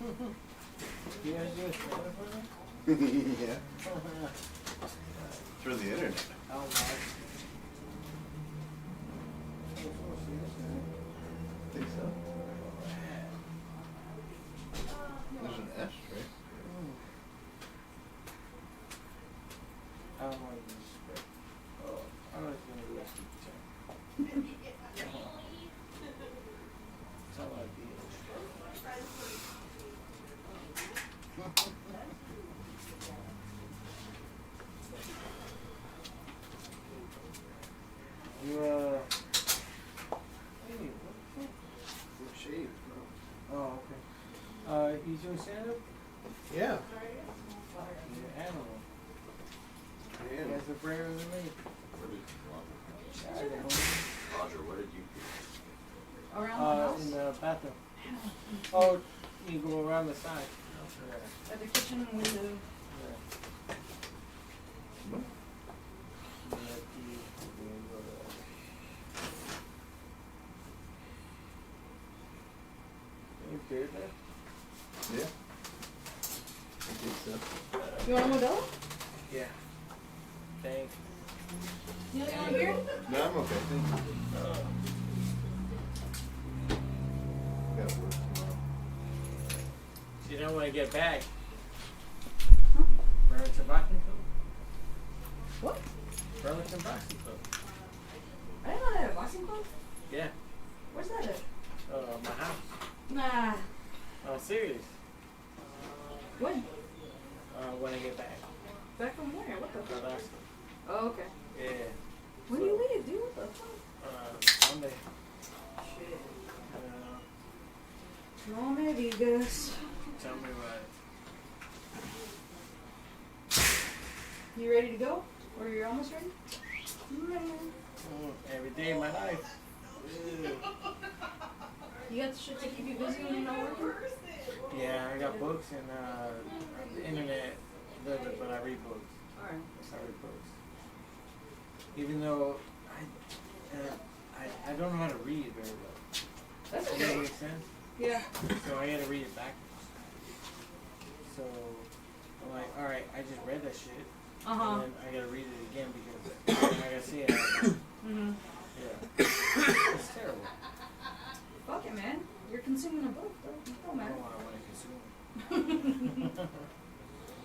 You guys do a stand-up for me? Yeah. Through the internet. Oh, my. I think so. There's an S, right? I don't want to use script. Oh, I'm not going to do a script. That's all I do. You, hey, what the fuck? You're shaved, bro. Oh, okay. You doing stand-up? Yeah. He's an animal. I He am. has a braver than me. Where did Roger, where did you pee? Around the house? In the bathroom. Oh, you go around the side. Yeah. At the kitchen window. Yeah. You good there? Yeah. I think so. You want a Modelo? Yeah. Thanks. You want a beer? No, I'm okay. Thank you. Gotta work tomorrow. So you don't want to get back. Burlington Boxing Club? What? Burlington Boxing Club. I didn't know they had a boxing club. Yeah. Where's that at? My house. Nah. Oh, serious? When? When I get back. Back from where? What the fuck? Alaska. Oh, okay. Yeah. When do you leave, dude? What the fuck? Sunday. Shit. I don't know. No me digas. Tell me about it. You ready to go? Or you're almost ready? Every day of my life. You got the shit to keep you busy when you're not working? Yeah, I got books and the internet, but I read books. Alright. I read books. Even though I don't know how to read very well. That's Does that okay. make sense? Yeah. So I had to read it backwards. So I'm like, all right, I just read that shit, Uh-huh. and then I gotta read it again because I gotta see it. Mm-hmm. Yeah, it's terrible. Fuck it, man. You're consuming a book, though. It don't I matter. don't want to consume.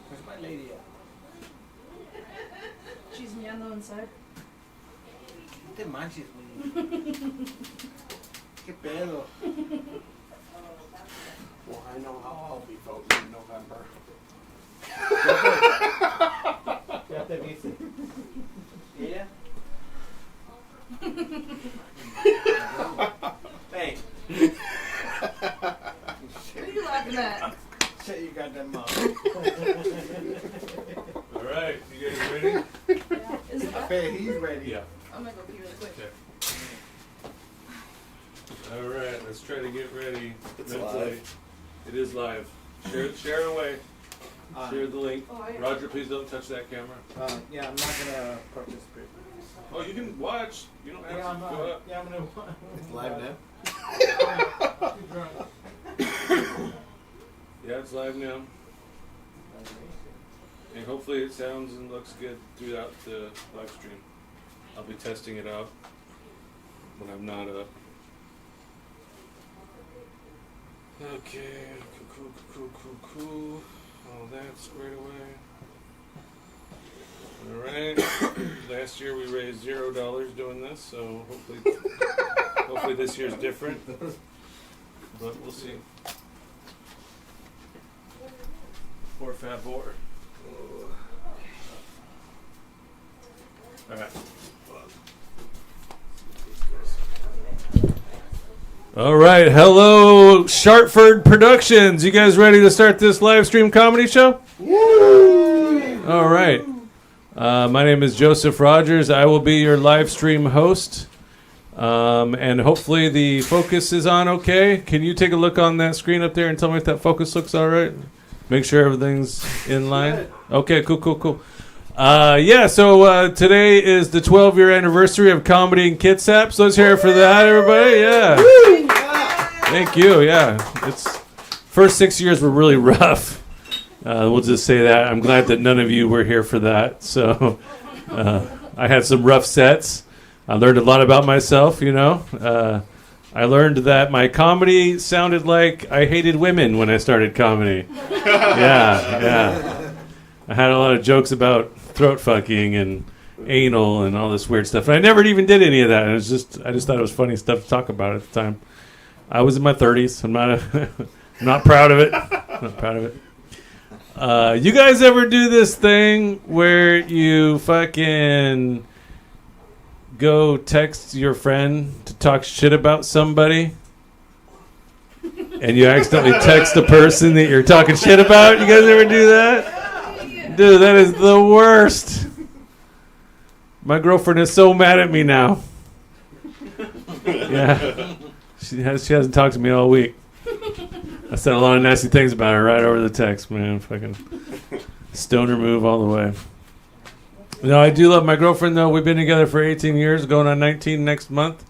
Where's my lady at? She's meando inside. No te manches, güey. ¿Qué pedo? Well, I know how I'll be voting in November. Ya te viste. ¿Ella? Hey. What are you laughing at? Shut your goddamn mouth. All right, you guys ready? Yeah. Is it I up? bet he's ready. Yeah. I'm gonna go pee really quick. Okay. All right, let's try to get ready. It's mentally. live. It is live. Share away. Share the link. Oh, yeah. Roger, please don't touch that camera. Yeah, I'm not gonna participate. Oh, you can watch. You don't have Yeah, I'm to go not. up. Yeah, I'm gonna. It's live now? Too drunk. Yeah, it's live now. And hopefully it sounds and looks good throughout the live stream. I'll be testing it out when I'm not up. Okay, cool. All that squared away. Alright. Last year we raised $0 doing this, so hopefully this year's different. But we'll see. Por favor. Alright. All right, hello, Shartford Productions. You guys ready to start this live stream comedy show? Woo! All right. My name is Joseph Rogers. I will be your live stream host. And hopefully the focus is on okay. Can you take a look on that screen up there and tell me if that focus looks all right? Make sure everything's in line. Okay, cool. So today is the 12-year anniversary of comedy in Kitsap. So let's hear it for that, everybody. Yeah. Thank you. Yeah, it's First 6 years were really rough. We'll just say that. I'm glad that none of you were here for that. So I had some rough sets. I learned a lot about myself, you know. I learned that my comedy sounded like I hated women when I started comedy. Yeah. I had a lot of jokes about throat fucking and anal and all this weird stuff. And I never even did any of that. I just thought it was funny stuff to talk about at the time. I was in my 30s. I'm not proud of it. Not proud of it. You guys ever do this thing where you fucking go text your friend to talk shit about somebody and you accidentally text the person that you're talking shit about? You guys ever do that? Dude, that is the worst. My girlfriend is so mad at me now. Yeah. She hasn't talked to me all week. I said a lot of nasty things about her right over the text, man. Fucking stoner move all the way. No, I do love my girlfriend, though. We've been together for 18 years, going on 19 next month.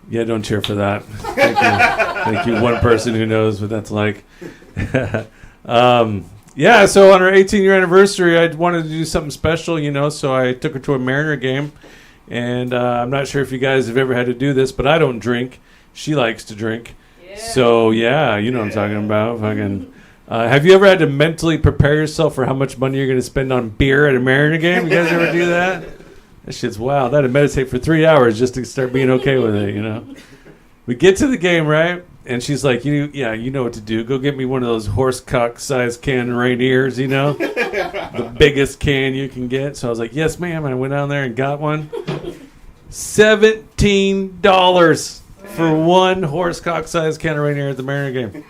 Yeah, don't cheer for that. Thank you. Thank you, one person who knows what that's like. Yeah, so on our 18-year anniversary, I wanted to do something special, you know, so I took her to a Mariner game. And I'm not sure if you guys have ever had to do this, but I don't drink. She likes to drink. Yeah. So, yeah, you know what I'm talking about. Fucking. Have you ever had to mentally prepare yourself for how much money you're going to spend on beer at a Mariner game? You guys ever do that? That shit's wild. I had to meditate for 3 hours just to start being okay with it, you know? We get to the game, right? And she's like, you know what to do. Go get me one of those horsecock-sized can Rainiers, you know? The biggest can you can get. So I was like, yes, ma'am. And I went down there and got one. $17 for one horsecock-sized can of Rainier at the Mariner game.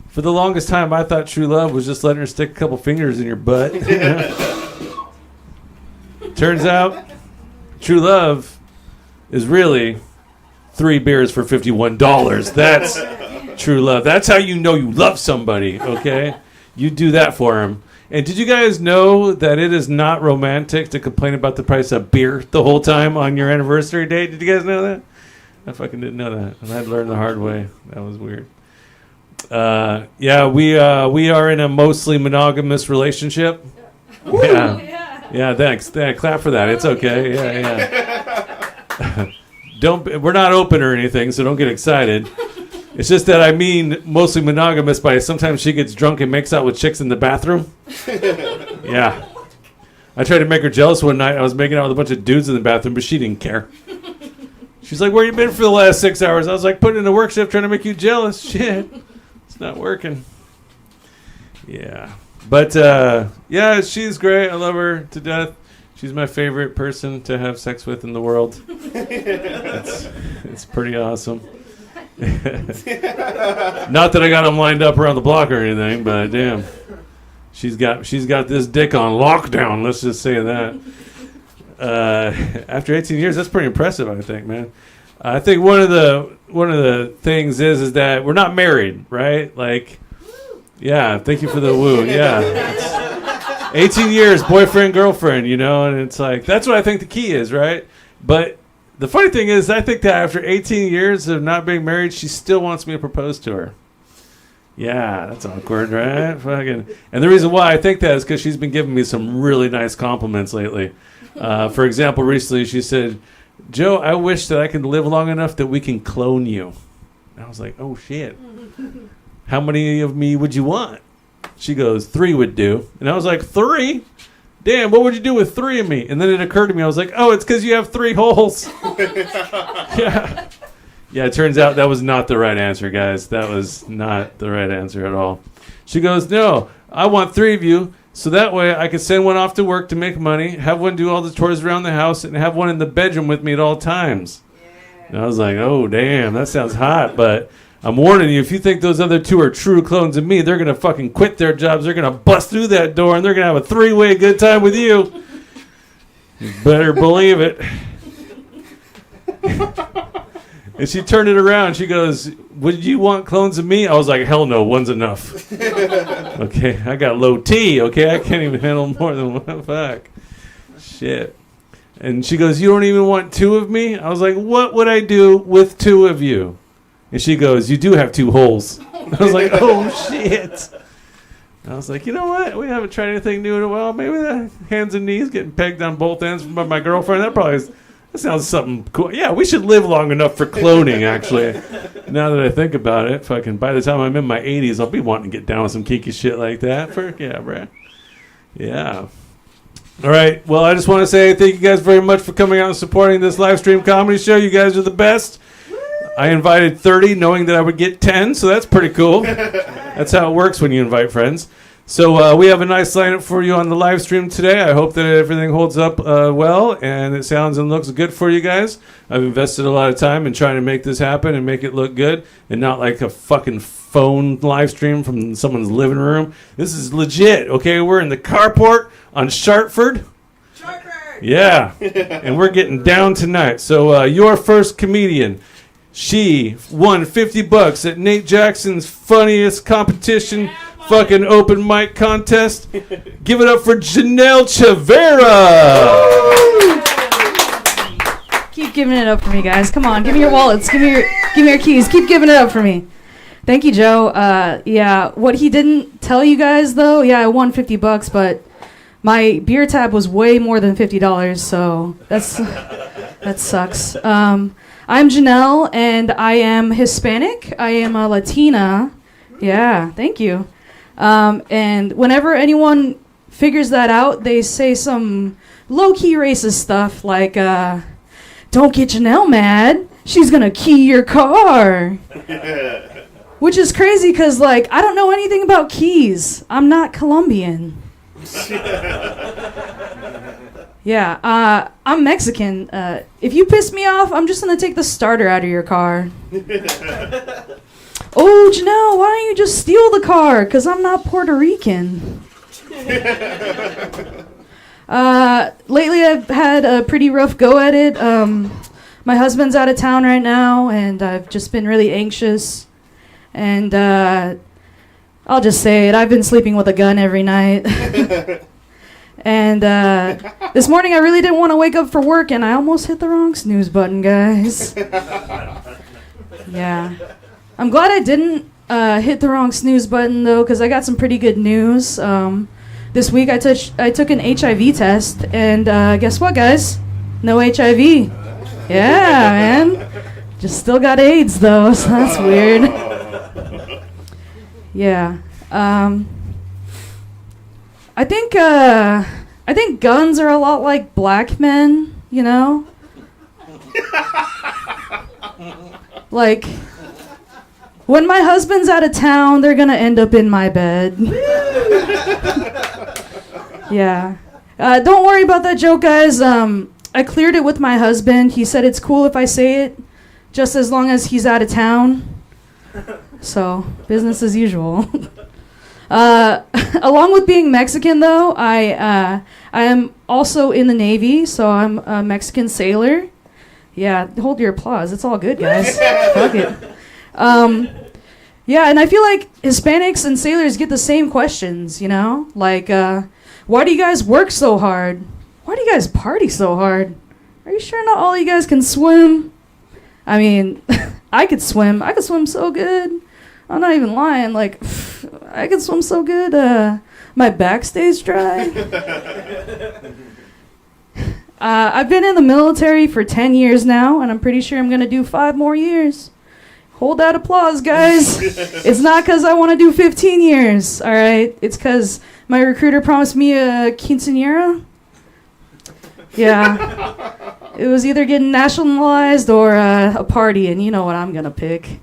For the longest time, I thought true love was just letting her stick a couple fingers in your butt. Turns out, true love is really 3 beers for $51. That's true love. That's how you know you love somebody, okay? You do that for them. And did you guys know that it is not romantic to complain about the price of beer the whole time on your anniversary date? Did you guys know that? I fucking didn't know that. And I'd learned the hard way. That was weird. Yeah, we are in a mostly monogamous relationship. Yeah, thanks. Clap for that. It's okay. Yeah. We're not open or anything, so don't get excited. It's just that I mean mostly monogamous by sometimes she gets drunk and makes out with chicks in the bathroom. Yeah. I tried to make her jealous one night. I was making out with a bunch of dudes in the bathroom, but she didn't care. She's like, where you been for the last 6 hours? I was like, putting in a work shift trying to make you jealous. Shit. It's not working. Yeah. But, yeah, she's great. I love her to death. She's my favorite person to have sex with in the world. It's pretty awesome. Not that I got them lined up around the block or anything, but damn. She's got this dick on lockdown, let's just say that. After 18 years, that's pretty impressive, I think, man. I think one of the things is that we're not married, right? Like, yeah, thank you for the woo. Yeah. 18 years, boyfriend, girlfriend, you know, and it's like, that's what I think the key is, right? But the funny thing is, I think that after 18 years of not being married, she still wants me to propose to her. Yeah, that's awkward, right? Fucking. And the reason why I think that is because she's been giving me some really nice compliments lately. For example, recently she said, Joe, I wish that I could live long enough that we can clone you. And I was like, oh, shit. How many of me would you want? She goes, 3 would do. And I was like, 3? Damn, what would you do with 3 of me? And then it occurred to me, I was like, oh, it's because you have 3 holes. Yeah. Yeah, it turns out that was not the right answer, guys. That was not the right answer at all. She goes, no, I want 3 of you, so that way I can send one off to work to make money, have one do all the chores around the house, and have one in the bedroom with me at all times. Yeah. And I was like, oh, damn, that sounds hot, but I'm warning you, if you think those other 2 are true clones of me, they're going to fucking quit their jobs, they're going to bust through that door, and they're going to have a 3-way good time with you. You better believe it. And she turned it around. She goes, would you want clones of me? I was like, hell no, one's enough. Okay, I got low T, okay? I can't even handle more than one. Fuck. Shit. And she goes, you don't even want 2 of me? I was like, what would I do with 2 of you? And she goes, you do have 2 holes. I was like, oh, shit. I was like, you know what? We haven't tried anything new in a while. Maybe the hands and knees getting pegged on both ends by my girlfriend. That sounds something cool. Yeah, we should live long enough for cloning, actually. Now that I think about it, fucking by the time I'm in my 80s, I'll be wanting to get down with some kinky shit like that. Yeah, bruh. Yeah. All right. Well, I just want to say thank you guys very much for coming out and supporting this live stream comedy show. You guys are the best. I invited 30 knowing that I would get 10, so that's pretty cool. That's how it works when you invite friends. So we have a nice lineup for you on the live stream today. I hope that everything holds up well and it sounds and looks good for you guys. I've invested a lot of time in trying to make this happen and make it look good and not like a fucking phone live stream from someone's living room. This is legit, okay? We're in the carport on Shartford. Yeah, and we're getting down tonight. So your first comedian, she won $50 at Nate Jackson's funniest competition fucking open mic contest. Give it up for Janelle Chavera. Keep giving it up for me, guys. Come on, give me your wallets. Give me your keys. Keep giving it up for me. Thank you, Joe. Yeah, what he didn't tell you guys though, yeah, I won $50, but my beer tab was way more than $50, so that sucks. I'm Janelle, and I am Hispanic. I am a Latina. Yeah, thank you. And whenever anyone figures that out, they say some low-key racist stuff like, don't get Janelle mad. She's going to key your car. Which is crazy because, like, I don't know anything about keys. I'm not Colombian. Yeah, I'm Mexican. If you piss me off, I'm just going to take the starter out of your car. Oh, Janelle, why don't you just steal the car? Because I'm not Puerto Rican. Lately, I've had a pretty rough go at it. My husband's out of town right now, and I've just been really anxious. And I'll just say it. I've been sleeping with a gun every night. And this morning, I really didn't want to wake up for work, and I almost hit the wrong snooze button, guys. Yeah. I'm glad I didn't hit the wrong snooze button, though, because I got some pretty good news. This week, I took an HIV test, and guess what, guys? No HIV. Yeah, man. Just still got AIDS, though, so that's weird. Yeah. I think guns are a lot like black men, you know? Like, when my husband's out of town, they're gonna end up in my bed. Yeah. Don't worry about that joke, guys. I cleared it with my husband. He said it's cool if I say it, just as long as he's out of town. So, business as usual. Along with being Mexican, though, I am also in the Navy, so I'm a Mexican sailor. Yeah, hold your applause. It's all good, guys. Fuck it. Yeah, and I feel like Hispanics and sailors get the same questions, you know? Like, why do you guys work so hard? Why do you guys party so hard? Are you sure not all you guys can swim? I mean, I could swim. I could swim so good. I'm not even lying. Like, I could swim so good, my back stays dry. I've been in the military for 10 years now, and I'm pretty sure I'm going to do 5 more years. Hold that applause, guys. It's not because I want to do 15 years, all right? It's because my recruiter promised me a quinceañera. Yeah. It was either getting nationalized or a party, and you know what I'm going to pick.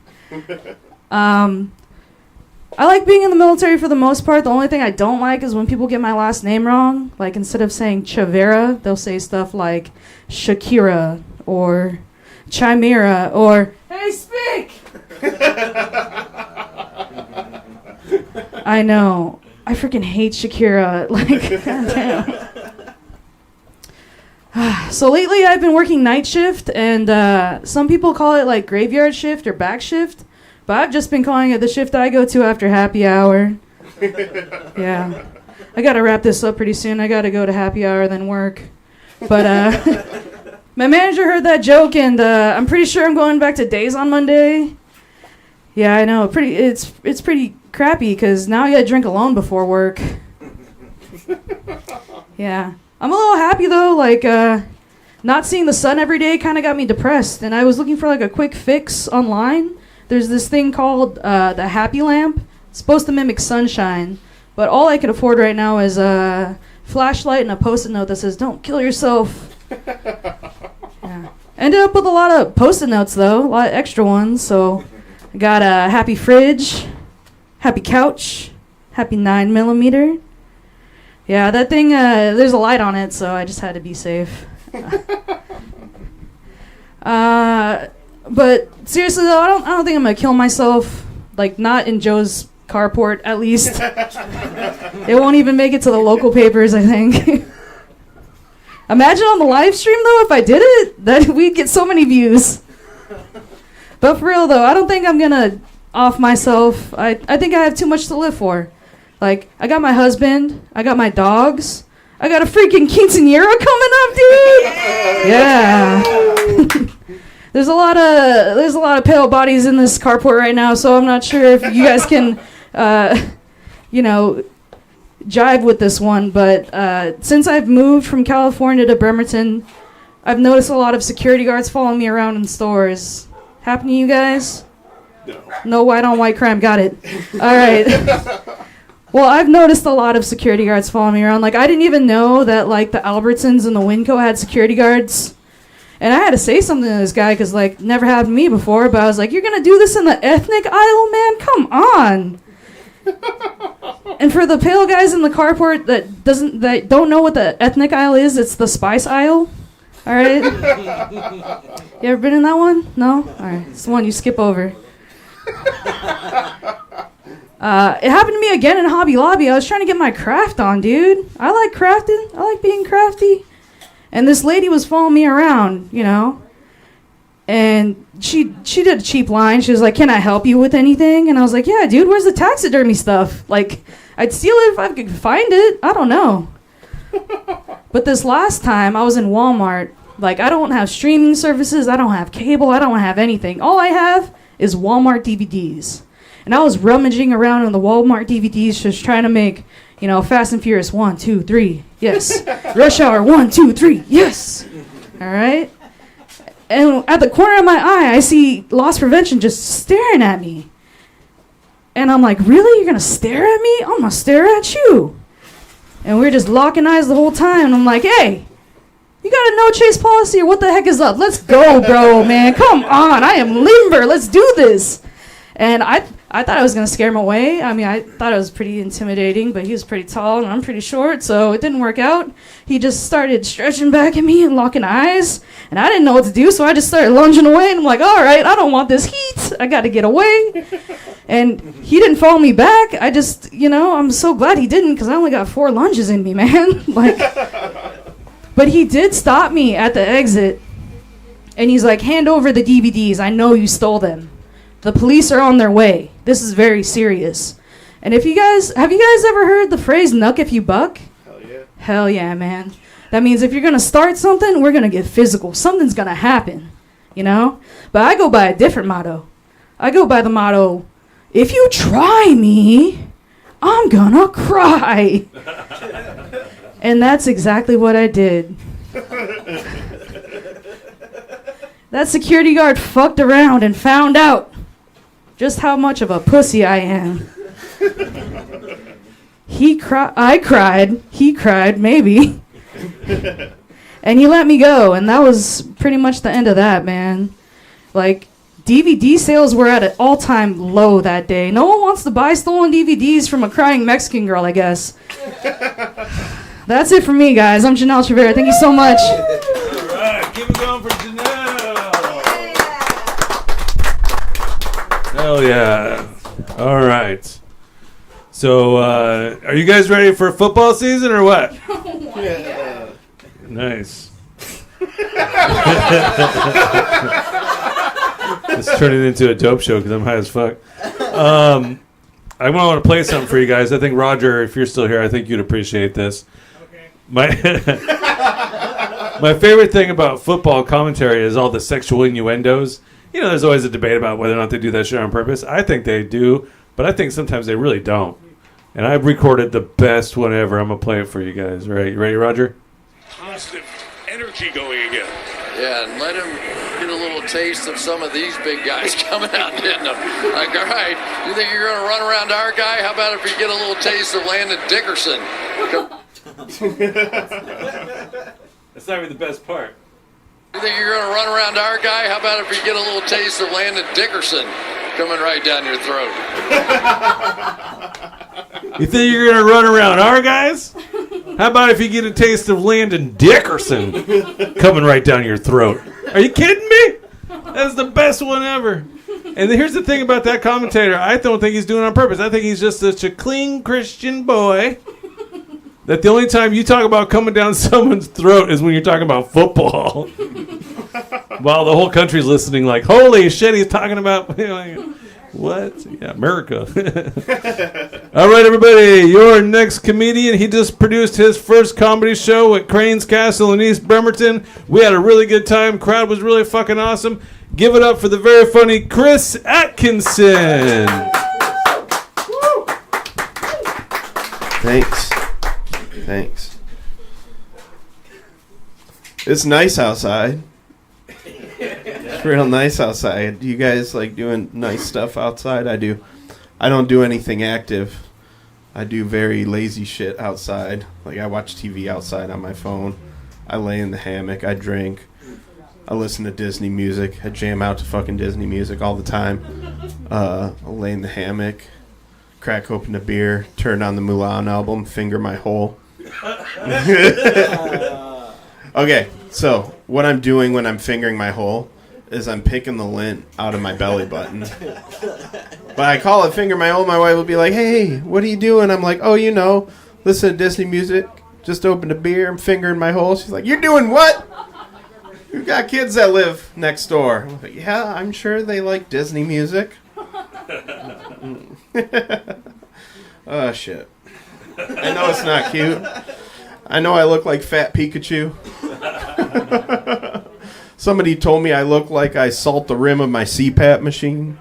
I like being in the military for the most part. The only thing I don't like is when people get my last name wrong. Like, instead of saying Chavera, they'll say stuff like Shakira or Chimera or Hey, speak! I know. I freaking hate Shakira. Like, goddamn. So lately I've been working night shift, and some people call it like graveyard shift or back shift. But I've just been calling it the shift I go to after happy hour. Yeah. I got to wrap this up pretty soon. I got to go to happy hour, then work. But my manager heard that joke, and I'm pretty sure I'm going back to days on Monday. Yeah, I know. It's pretty crappy because now I gotta drink alone before work. Yeah, I'm a little happy though. Like, not seeing the sun every day kind of got me depressed, and I was looking for like a quick fix online. There's this thing called the Happy Lamp. It's supposed to mimic sunshine, but all I could afford right now is a flashlight and a post-it note that says "Don't kill yourself." Yeah. Ended up with a lot of post-it notes though, a lot of extra ones. So I got a happy fridge, happy couch, happy 9mm. Yeah, that thing. There's a light on it, so I just had to be safe. But seriously though, I don't think I'm gonna kill myself. Like, not in Joe's carport, at least. It won't even make it to the local papers, I think. Imagine on the live stream though, if I did it, that we'd get so many views. But for real though, I don't think I'm gonna off myself. I think I have too much to live for. Like, I got my husband, I got my dogs, I got a freaking quinceañera coming up, dude. Yeah. There's a lot of pale bodies in this carport right now, so I'm not sure if you guys can, jive with this one. But since I've moved from California to Bremerton, I've noticed a lot of security guards following me around in stores. Happen to you guys? No white on white crime. Got it. All right. Well, I've noticed a lot of security guards following me around. Like, I didn't even know that, like, the Albertsons and the Winco had security guards. And I had to say something to this guy because, like, never happened to me before. But I was like, you're going to do this in the ethnic aisle, man? Come on. And for the pale guys in the carport that don't know what the ethnic aisle is, it's the spice aisle. All right? You ever been in that one? No? All right. It's the one you skip over. It happened to me again in Hobby Lobby. I was trying to get my craft on, dude. I like crafting. I like being crafty. And this lady was following me around, you know. And she did a cheap line. She was like, "Can I help you with anything?" And I was like, "Yeah, dude, where's the taxidermy stuff? Like, I'd steal it if I could find it. I don't know." But this last time, I was in Walmart. Like, I don't have streaming services. I don't have cable. I don't have anything. All I have is Walmart DVDs. And I was rummaging around in the Walmart DVDs just trying to make, you know, Fast and Furious 1, 2, 3, yes. Rush Hour 1, 2, 3, yes. All right? And at the corner of my eye, I see Loss Prevention just staring at me. And I'm like, really? You're going to stare at me? I'm going to stare at you. And we're just locking eyes the whole time. And I'm like, hey, you got a no-chase policy or what the heck is up? Let's go, bro, man. Come on. I am limber. Let's do this. And I thought I was going to scare him away. I mean, I thought it was pretty intimidating, but he was pretty tall and I'm pretty short, so it didn't work out. He just started stretching back at me and locking eyes, and I didn't know what to do, so I just started lunging away, and I'm like, all right, I don't want this heat. I got to get away. And he didn't follow me back. I just, you know, I'm so glad he didn't because I only got 4 lunges in me, man. Like, but he did stop me at the exit, and he's like, hand over the DVDs. I know you stole them. The police are on their way. This is very serious. And have you guys ever heard the phrase "nuck if you buck"? Hell yeah. Hell yeah, man. That means if you're going to start something, we're going to get physical. Something's going to happen, you know? But I go by a different motto. I go by the motto, if you try me, I'm going to cry. And that's exactly what I did. That security guard fucked around and found out just how much of a pussy I am. I cried. He cried, maybe. And he let me go, and that was pretty much the end of that, man. Like, DVD sales were at an all-time low that day. No one wants to buy stolen DVDs from a crying Mexican girl, I guess. That's it for me, guys. I'm Janelle Trevera. Thank you so much. All right, keep it going for Janelle. Hell yeah. All right. So, are you guys ready for football season or what? Yeah. Nice. It's turning into a dope show because I'm high as fuck. I want to play something for you guys. I think, Roger, if you're still here, I think you'd appreciate this. Okay. My favorite thing about football commentary is all the sexual innuendos. there's always a debate about whether or not they do that shit on purpose. I think they do, but I think sometimes they really don't. And I've recorded the best one ever. I'm going to play it for you guys. Right? You ready, Roger? Positive energy going again. Yeah, and let him get a little taste of some of these big guys coming out and hitting them. Like, all right, you think you're going to run around our guy? How about if you get a little taste of Landon Dickerson? That's not even the best part. You think you're going to run around our guy? How about if you get a little taste of Landon Dickerson coming right down your throat? You think you're going to run around our guys? How about if you get a taste of Landon Dickerson coming right down your throat? Are you kidding me? That's the best one ever. And here's the thing about that commentator. I don't think he's doing it on purpose. I think he's just such a clean Christian boy that the only time you talk about coming down someone's throat is when you're talking about football. While the whole country's listening like, holy shit, he's talking about... What? Yeah, America. All right, everybody. Your next comedian. He just produced his first comedy show at Crane's Castle in East Bremerton. We had a really good time. Crowd was really fucking awesome. Give it up for the very funny Chris Atkinson. Thanks. It's nice outside. It's real nice outside. You guys like doing nice stuff outside? I do. I don't do anything active. I do very lazy shit outside. Like I watch TV outside on my phone. I lay in the hammock. I drink. I listen to Disney music. I jam out to fucking Disney music all the time. I lay in the hammock, crack open a beer, turn on the Mulan album, finger my hole. Okay, so what I'm doing when I'm fingering my hole is I'm picking the lint out of my belly button. But I call it finger my hole. My wife will be like, hey, what are you doing? I'm like, oh, listen to Disney music. Just opened a beer. I'm fingering my hole. She's like, you're doing what? We've got kids that live next door. I'm like, yeah, I'm sure they like Disney music. Oh, shit. I know it's not cute. I know I look like Fat Pikachu. Somebody told me I look like I salt the rim of my CPAP machine.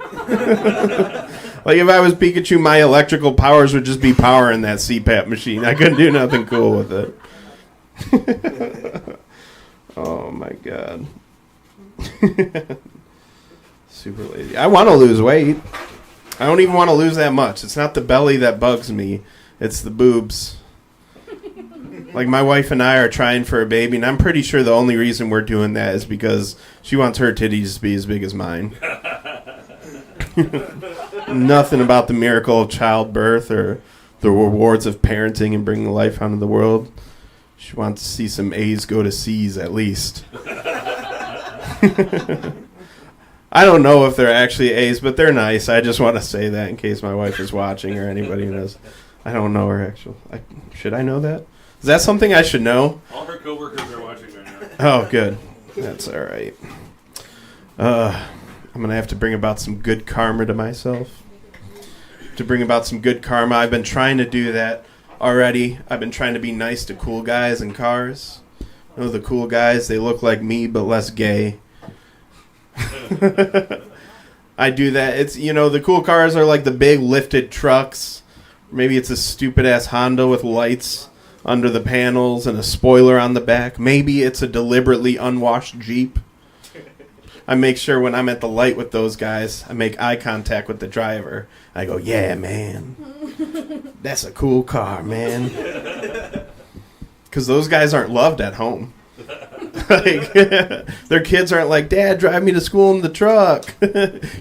Like if I was Pikachu, my electrical powers would just be powering that CPAP machine. I couldn't do nothing cool with it. Oh my god. Super lazy. I want to lose weight. I don't even want to lose that much. It's not the belly that bugs me. It's the boobs. Like, my wife and I are trying for a baby, and I'm pretty sure the only reason we're doing that is because she wants her titties to be as big as mine. Nothing about the miracle of childbirth or the rewards of parenting and bringing life onto the world. She wants to see some A's go to C's at least. I don't know if they're actually A's, but they're nice. I just want to say that in case my wife is watching or anybody who knows. I don't know her actual. Should I know that? Is that something I should know? All her coworkers are watching right now. Oh, good. That's all right. I'm going to have to bring about some good karma to myself. To bring about some good karma. I've been trying to do that already. I've been trying to be nice to cool guys in cars. You know, the cool guys, they look like me but less gay. I do that. It's, the cool cars are like the big lifted trucks. Maybe it's a stupid-ass Honda with lights under the panels and a spoiler on the back. Maybe it's a deliberately unwashed Jeep. I make sure when I'm at the light with those guys, I make eye contact with the driver. I go, yeah, man. That's a cool car, man. Because those guys aren't loved at home. Like, their kids aren't like, Dad, drive me to school in the truck.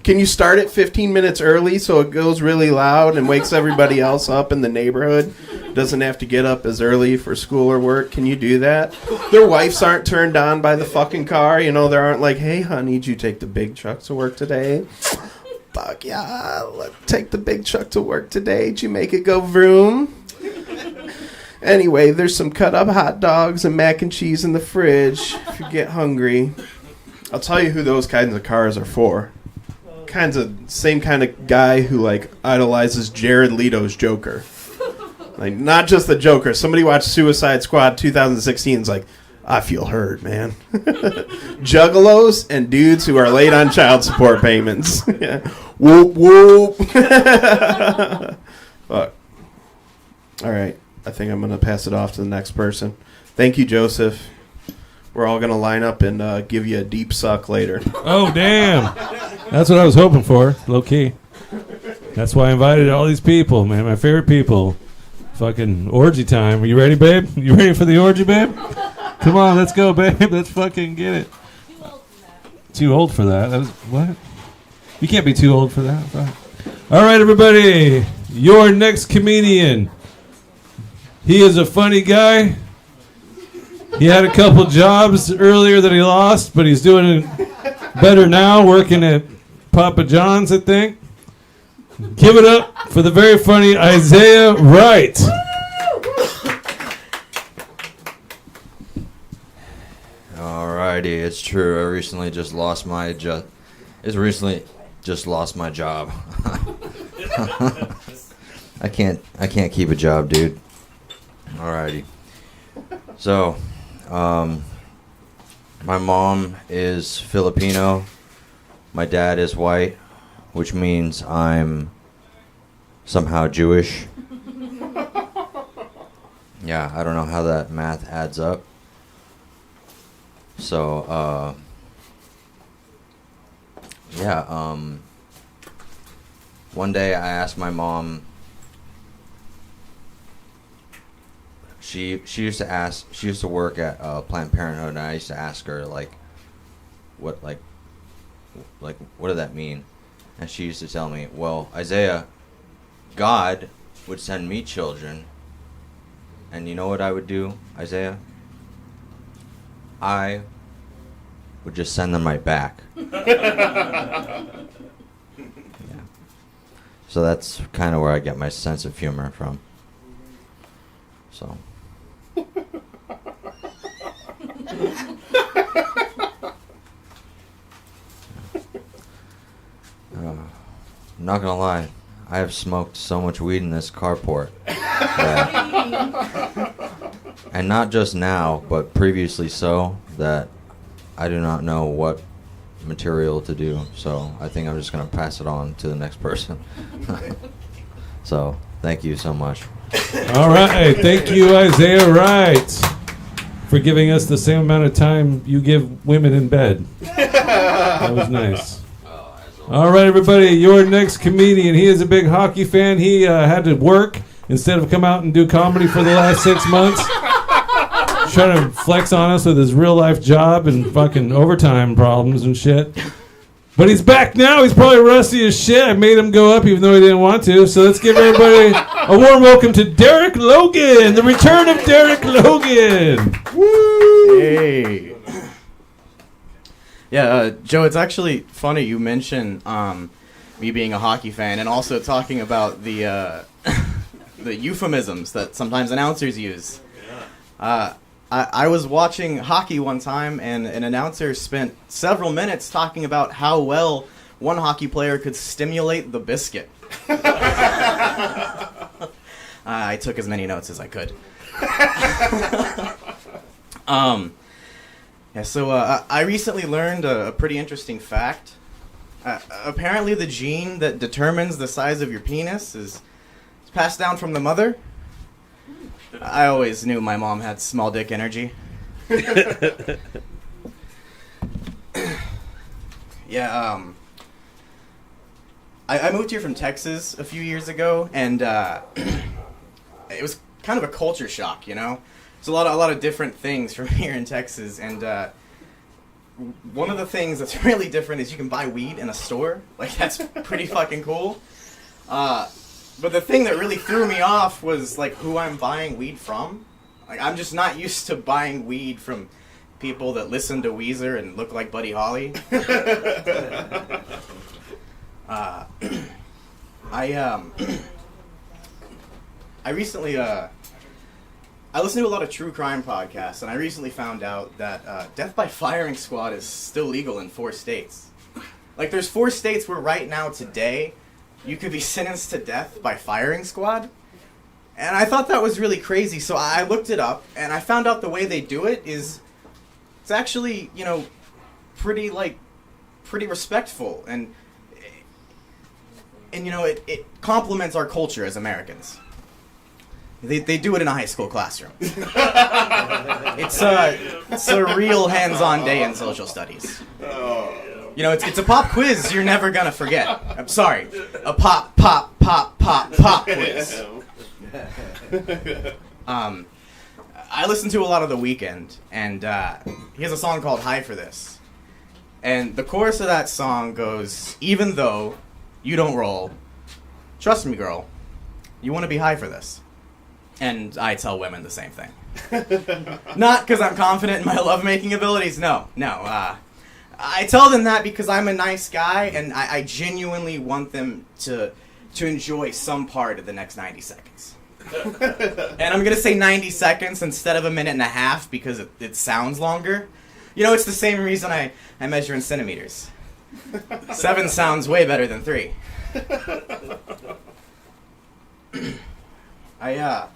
Can you start it 15 minutes early so it goes really loud and wakes everybody else up in the neighborhood? Doesn't have to get up as early for school or work. Can you do that? Their wives aren't turned on by the fucking car. They aren't like, hey, honey, did you take the big truck to work today? Fuck yeah, let's take the big truck to work today. Did you make it go vroom? Anyway, there's some cut-up hot dogs and mac and cheese in the fridge if you get hungry. I'll tell you who those kinds of cars are for. Same kind of guy who, idolizes Jared Leto's Joker. Not just the Joker. Somebody watched Suicide Squad 2016 is like, I feel hurt, man. Juggalos and dudes who are late on child support payments. Whoop, whoop. Fuck. All right. I think I'm going to pass it off to the next person. Thank you, Joseph. We're all going to line up and give you a deep suck later. Oh, damn. That's what I was hoping for, low key. That's why I invited all these people, man. My favorite people. Fucking orgy time. Are you ready, babe? You ready for the orgy, babe? Come on, let's go, babe. Let's fucking get it. Too old for that. That was what? You can't be too old for that. Fuck. All right, everybody. Your next comedian. He is a funny guy. He had a couple jobs earlier that he lost, but he's doing better now, working at Papa John's, I think. Give it up for the very funny Isaiah Wright. Alrighty, it's true. I recently just lost my job. I can't keep a job, dude. Alrighty. So, my mom is Filipino. My dad is white, which means I'm somehow Jewish. Yeah, I don't know how that math adds up. So, one day I asked my mom. She used to work at Planned Parenthood, and I used to ask her what did that mean? And she used to tell me, well, Isaiah, God would send me children, and you know what I would do, Isaiah? I would just send them right back. Yeah. So that's kind of where I get my sense of humor from. So. I'm not gonna lie, I have smoked so much weed in this carport. And not just now, but previously so, that I do not know what material to do. So I think I'm just gonna pass it on to the next person. So thank you so much. All right, thank you, Isaiah Wright, for giving us the same amount of time you give women in bed. That was nice. All right, everybody, your next comedian. He is a big hockey fan. He had to work instead of come out and do comedy for the last 6 months. Trying to flex on us with his real life job and fucking overtime problems and shit. But he's back now. He's probably rusty as shit. I made him go up even though he didn't want to. So let's give everybody a warm welcome to Derek Logan. The return of Derek Logan. Woo! Hey. Yeah, Joe, it's actually funny you mention me being a hockey fan and also talking about the the euphemisms that sometimes announcers use. I was watching hockey one time, and an announcer spent several minutes talking about how well one hockey player could stimulate the biscuit. I took as many notes as I could. So I recently learned a pretty interesting fact. Apparently the gene that determines the size of your penis is passed down from the mother. I always knew my mom had small dick energy. Yeah, I moved here from Texas a few years ago, and it was kind of a culture shock, you know? There's a lot of different things from here in Texas, and one of the things that's really different is you can buy weed in a store. Like, that's pretty fucking cool. But the thing that really threw me off was, like, who I'm buying weed from. Like, I'm just not used to buying weed from people that listen to Weezer and look like Buddy Holly. I recently, I listen to a lot of true crime podcasts, and I recently found out that death by firing squad is still legal in 4 states. Like, there's 4 states where right now, today, you could be sentenced to death by firing squad. And I thought that was really crazy, so I looked it up, and I found out the way they do it is it's actually, you know, pretty respectful, and you know, it complements our culture as Americans. They do it in a high school classroom. It's a real hands-on day in social studies. You know, it's a pop quiz you're never gonna forget. I'm sorry, a pop quiz. I listen to a lot of The Weeknd, and he has a song called "High for This," and the chorus of that song goes, "Even though you don't roll, trust me, girl, you want to be high for this." And I tell women the same thing. Not because I'm confident in my lovemaking abilities. No. I tell them that because I'm a nice guy, and I genuinely want them to enjoy some part of the next 90 seconds. And I'm going to say 90 seconds instead of a minute and a half because it sounds longer. You know, it's the same reason I measure in centimeters. 7 sounds way better than 3. I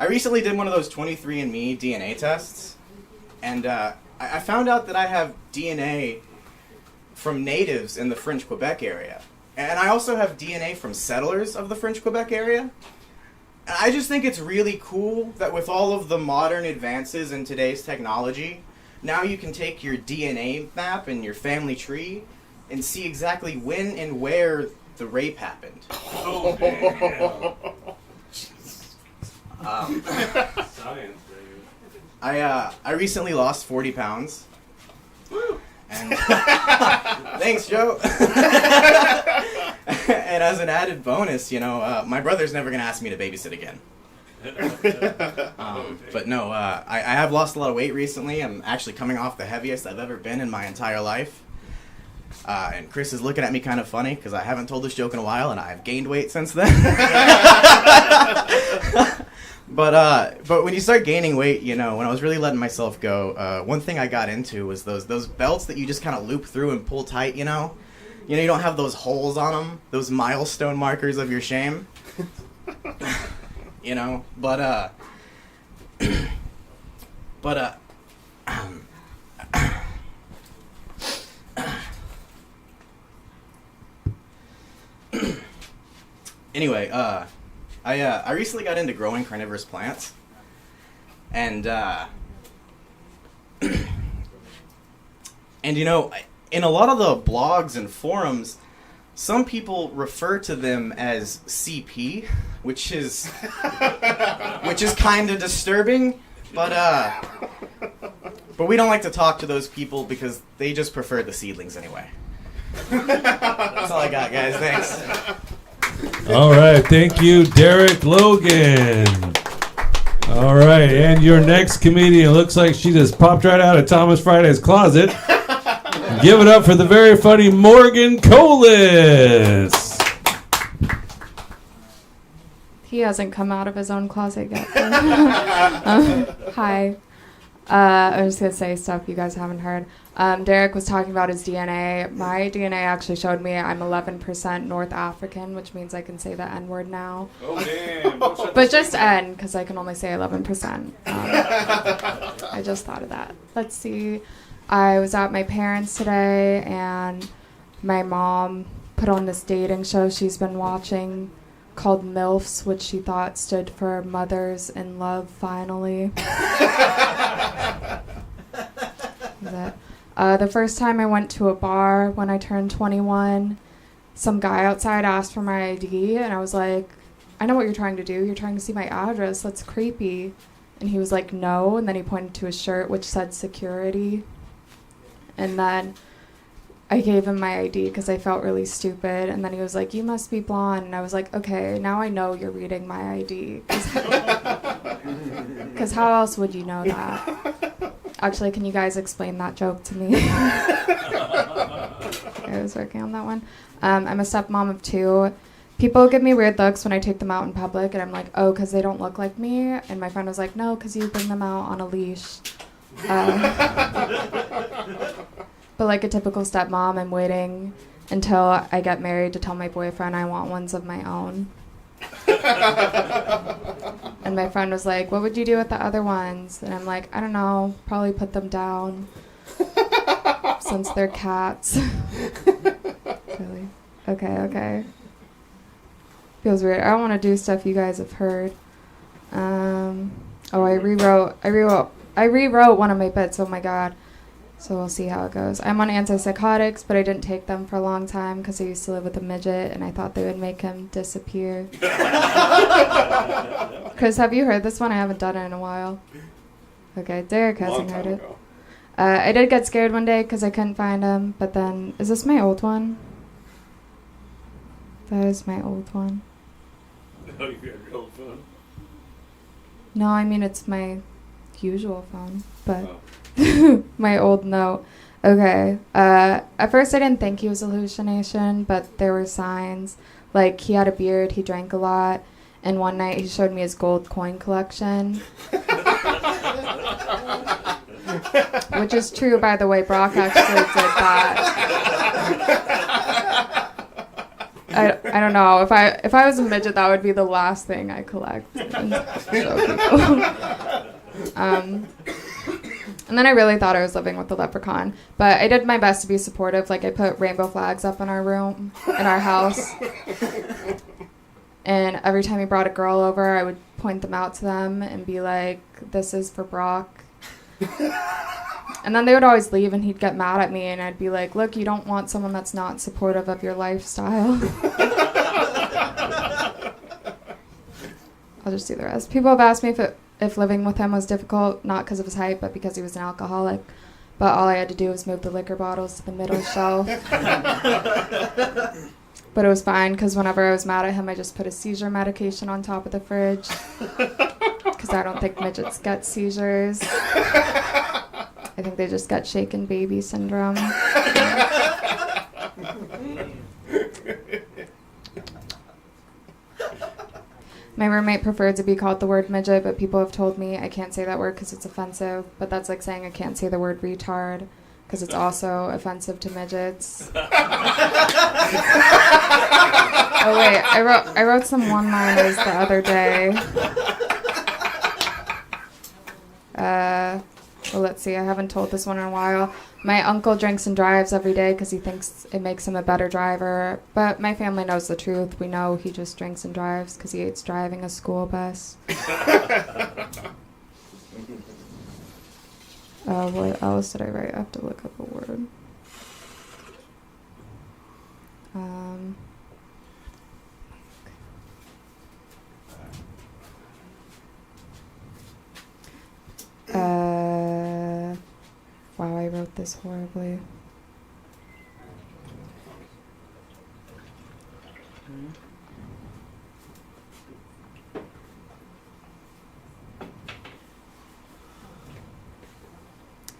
recently did one of those 23andMe DNA tests, and I found out that I have DNA from natives in the French Quebec area. And I also have DNA from settlers of the French Quebec area. And I just think it's really cool that with all of the modern advances in today's technology, now you can take your DNA map and your family tree and see exactly when and where the rape happened. Oh, man. Science, baby. I recently lost 40 pounds. Woo! And thanks, Joe. And as an added bonus, you know, my brother's never gonna ask me to babysit again. But no, I have lost a lot of weight recently. I'm actually coming off the heaviest I've ever been in my entire life. And Chris is looking at me kind of funny because I haven't told this joke in a while, and I've gained weight since then. But when you start gaining weight, you know, when I was really letting myself go, one thing I got into was those belts that you just kind of loop through and pull tight, you know? You know, you don't have those holes on them, those milestone markers of your shame. You know, anyway, I recently got into growing carnivorous plants, and and you know, in a lot of the blogs and forums, some people refer to them as CP, which is kind of disturbing, but we don't like to talk to those people because they just prefer the seedlings anyway. That's all I got, guys. Thanks. All right, thank you, Derek Logan. All right, and your next comedian looks like she just popped right out of Thomas Friday's closet. Give it up for the very funny Morgan Colas. He hasn't come out of his own closet yet. Hi. I was just going to say stuff you guys haven't heard. Derek was talking about his DNA. My DNA actually showed me I'm 11% North African, which means I can say the N-word now. Oh, damn. But just N, because I can only say 11%. I just thought of that. Let's see. I was at my parents' today, and my mom put on this dating show she's been watching called MILFs, which she thought stood for Mothers in Love Finally. The first time I went to a bar when I turned 21, some guy outside asked for my ID, and I was like, I know what you're trying to do. You're trying to see my address. That's creepy. And he was like, no. And then he pointed to his shirt, which said security. And then I gave him my ID because I felt really stupid. And then he was like, you must be blonde. And I was like, okay, now I know you're reading my ID. Because how else would you know that? Actually, can you guys explain that joke to me? I was working on that one. I'm a stepmom of 2. People give me weird looks when I take them out in public. And I'm like, oh, because they don't look like me? And my friend was like, no, because you bring them out on a leash. But like a typical stepmom, I'm waiting until I get married to tell my boyfriend I want ones of my own. And my friend was like, what would you do with the other ones? And I'm like, I don't know, probably put them down. Since they're cats. Really? Okay. Feels weird. I don't want to do stuff you guys have heard. I rewrote one of my bits. Oh my god. So we'll see how it goes. I'm on antipsychotics, but I didn't take them for a long time because I used to live with a midget, and I thought they would make him disappear. Chris, have you heard this one? I haven't done it in a while. Okay, Derek hasn't heard it. I did get scared one day because I couldn't find him, but then... Is this my old one? That is my old one. Oh, you got your old phone? No, I mean, it's my usual phone, but... Oh. My old note. Okay. At first I didn't think he was a hallucination, but there were signs. Like, he had a beard, he drank a lot, and one night he showed me his gold coin collection. Which is true, by the way. Brock actually did that. I don't know. If I was a midget, that would be the last thing I collect and show people. And then I really thought I was living with the leprechaun. But I did my best to be supportive. Like, I put rainbow flags up in our room, in our house. And every time he brought a girl over, I would point them out to them and be like, this is for Brock. And then they would always leave, and he'd get mad at me. And I'd be like, look, you don't want someone that's not supportive of your lifestyle. I'll just do the rest. People have asked me if living with him was difficult, not because of his height, but because he was an alcoholic. But all I had to do was move the liquor bottles to the middle shelf. But it was fine, because whenever I was mad at him, I just put a seizure medication on top of the fridge. Because I don't think midgets get seizures. I think they just get shaken baby syndrome. My roommate preferred to be called the word midget, but people have told me I can't say that word because it's offensive. But that's like saying I can't say the word retard because it's also offensive to midgets. Oh wait, I wrote some one-liners the other day. Well, let's see. I haven't told this one in a while. My uncle drinks and drives every day because he thinks it makes him a better driver. But my family knows the truth. We know he just drinks and drives because he hates driving a school bus. What else did I write? I have to look up a word. Wow, I wrote this horribly.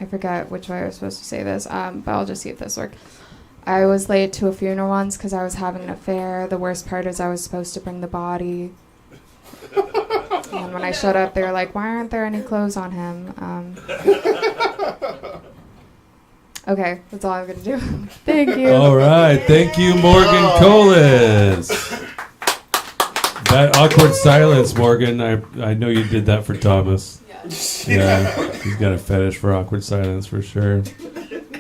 I forget which way I was supposed to say this, but I'll just see if this works. I was late to a funeral once because I was having an affair. The worst part is I was supposed to bring the body. And when I showed up, they were like, why aren't there any clothes on him? Okay, that's all I'm going to do. Thank you. All right. Thank you, Morgan Colas. That awkward silence, Morgan. I know you did that for Thomas. Yeah, he's got a fetish for awkward silence for sure.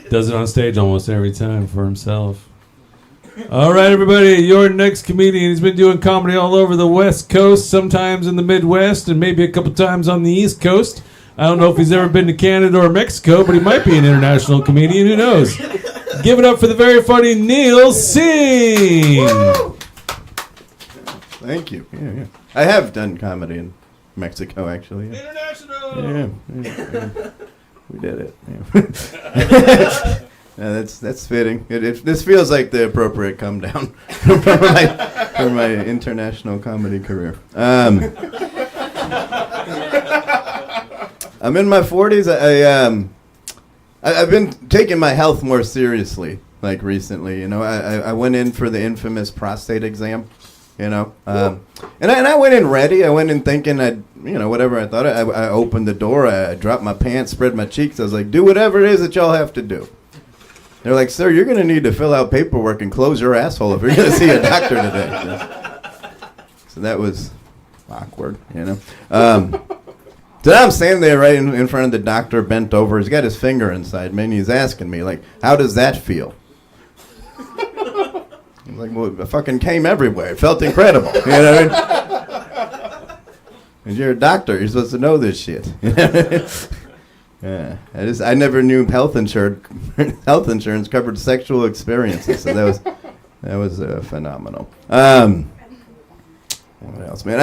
Does it on stage almost every time for himself. All right, everybody, your next comedian. He's been doing comedy all over the West Coast, sometimes in the Midwest, and maybe a couple times on the East Coast. I don't know if he's ever been to Canada or Mexico, but he might be an international comedian. Who knows? Give it up for the very funny Neil Singh. Thank you. Yeah. I have done comedy in Mexico, actually. Yeah. International. Yeah. We did it. Yeah. Yeah, that's fitting. This feels like the appropriate come down for my international comedy career. I'm in my 40s. I've been taking my health more seriously, like recently. You know, I went in for the infamous prostate exam. You know, and I went in ready. I went in thinking whatever I thought. I opened the door. I dropped my pants, spread my cheeks. I was like, do whatever it is that y'all have to do. They're like, sir, you're going to need to fill out paperwork and close your asshole if you're going to see a doctor today. So that was awkward, you know. So now I'm standing there right in front of the doctor, bent over. He's got his finger inside me, and he's asking me, like, how does that feel? I'm like, well, it fucking came everywhere. It felt incredible. You know what I mean? And you're a doctor. You're supposed to know this shit. Yeah, I never knew health insurance covered sexual experiences. So that was phenomenal. What else, man?